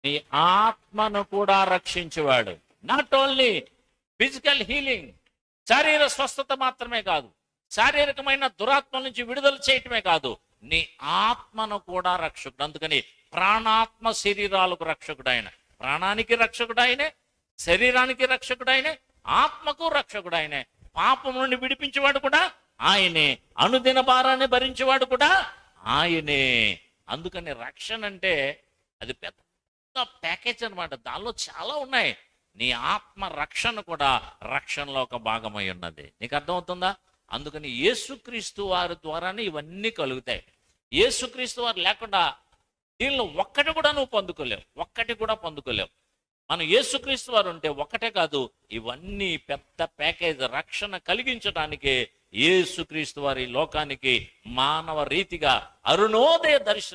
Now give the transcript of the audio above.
నీ ఆత్మను కూడా రక్షించేవాడు. నాట్ ఓన్లీ ఫిజికల్ హీలింగ్, శారీర స్వస్థత మాత్రమే కాదు, శారీరకమైన దురాత్మ నుంచి విడుదల చేయటమే కాదు, నీ ఆత్మను కూడా రక్షకుడు. అందుకని ప్రాణాత్మ శరీరాలకు రక్షకుడు ఆయన. ప్రాణానికి రక్షకుడు ఆయనే, శరీరానికి రక్షకుడు ఆయనే, ఆత్మకు రక్షకుడు ఆయనే. పాపం నుండి విడిపించేవాడు కూడా ఆయనే, అనుదిన భారాన్ని భరించేవాడు కూడా ఆయనే. అందుకని రక్షణ అంటే అది పెద్ద ప్యాకేజ్ అనమాట. దానిలో చాలా ఉన్నాయి. నీ ఆత్మ రక్షణ కూడా రక్షణలో ఒక భాగమై ఉన్నది. నీకు అర్థమవుతుందా? అందుకని యేసుక్రీస్తు వారి ద్వారానే ఇవన్నీ కలుగుతాయి. యేసుక్రీస్తు వారు లేకుండా దీనిలో ఒక్కటి కూడా నువ్వు పొందుకోలేవు, ఒక్కటి కూడా పొందుకోలేవు. మనం యేసుక్రీస్తు వారు ఉంటే ఒక్కటే కాదు, ఇవన్నీ పెద్ద ప్యాకేజ్ రక్షణ కలిగించడానికే యేసుక్రీస్తు వారి లోకానికి మానవ రీతిగా అరుణోదయ దర్శనం